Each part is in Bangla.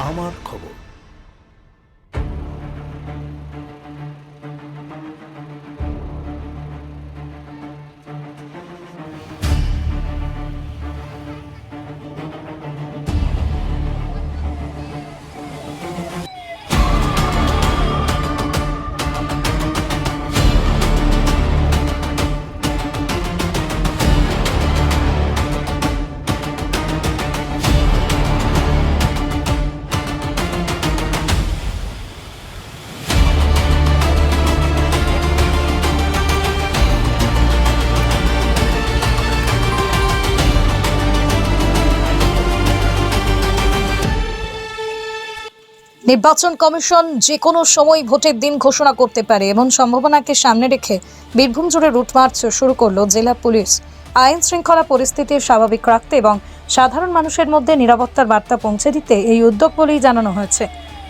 আমার খবর। নির্বাচন কমিশন যে কোনো সময় ভোটের দিন ঘোষণা করতে পারে এমন সম্ভাবনাকে সামনে রেখে বীরভূম জুড়ে রুট মার্চ শুরু করলো জেলা পুলিশ। আইন শৃঙ্খলা পরিস্থিতি স্বাভাবিক রাখতে এবং সাধারণ মানুষের মধ্যে নিরাপত্তার বার্তা পৌঁছে দিতে এই উদ্যোগ বলেই জানানো হয়েছে।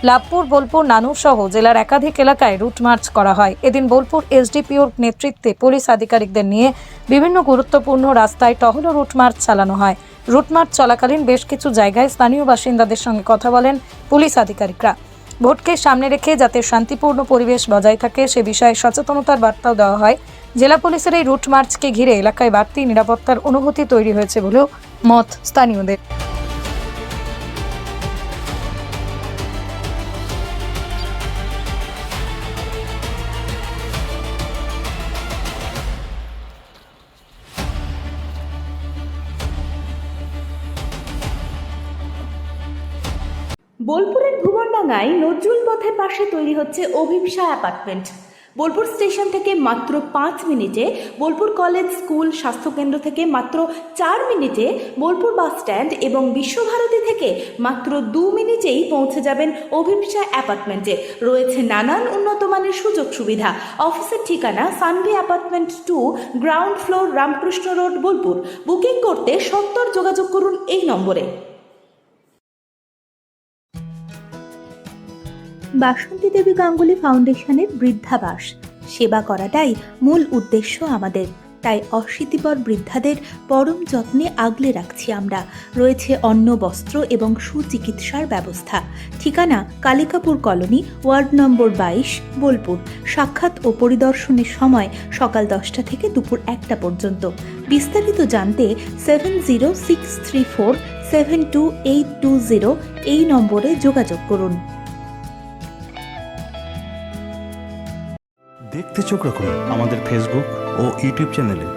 লাভপুর, বোলপুর, নানুর সহ জেলার একাধিক এলাকায় রুট মার্চ করা হয়। এদিন বোলপুর এসডিপিওর নেতৃত্বে পুলিশ আধিকারিকদের নিয়ে বিভিন্ন গুরুত্বপূর্ণ রাস্তায় টহল ও রুট মার্চ চালানো হয়। রুট মার্চ চলাকালীন বেশ কিছু জায়গায় স্থানীয় বাসিন্দাদের সঙ্গে কথা বলেন পুলিশ আধিকারিকরা। ভোটকে সামনে রেখে যাতে শান্তিপূর্ণ পরিবেশ বজায় থাকে সে বিষয়ে সচেতনতার বার্তাও দেওয়া হয়। জেলা পুলিশের এই রুট মার্চকে ঘিরে এলাকায় বাড়তি নিরাপত্তার অনুভূতি তৈরি হয়েছে বলেও মত স্থানীয়দের। বোলপুরের ভুবনডাঙ্গায় নজরুল পথের পাশে তৈরি হচ্ছে অভিপ্সা অ্যাপার্টমেন্ট। বোলপুর স্টেশন থেকে মাত্র 5 মিনিটে, বোলপুর কলেজ, স্কুল, স্বাস্থ্যকেন্দ্র থেকে মাত্র 4 মিনিটে, বোলপুর বাস স্ট্যান্ড এবং বিশ্বভারতী থেকে মাত্র 2 মিনিটেই পৌঁছে যাবেন অভিপ্সা অ্যাপার্টমেন্টে। রয়েছে নানান উন্নত মানের সুযোগ সুবিধা। অফিসের ঠিকানা Sanvi apartment 2, ground floor, Ramakrishna road, Bolpur. Booking করতে সত্বর যোগাযোগ করুন এই নম্বরে। বাসন্তী দেবী গাঙ্গুলি ফাউন্ডেশনের বৃদ্ধাবাস সেবা করাটাই মূল উদ্দেশ্য আমাদের। তাই অশীতিপর বৃদ্ধাদের পরম যত্নে আগলে রাখছি আমরা। রয়েছে অন্ন, বস্ত্র এবং সুচিকিৎসার ব্যবস্থা। ঠিকানা Kalikapur colony, ward number 22, Bolpur. সাক্ষাৎ ও পরিদর্শনের সময় সকাল 10টা থেকে দুপুর 1টা পর্যন্ত। বিস্তারিত জানতে 7063472820 এই নম্বরে যোগাযোগ করুন। দেখতে চোখ রাখুন আমাদের ফেসবুক ও ইউটিউব চ্যানেলে।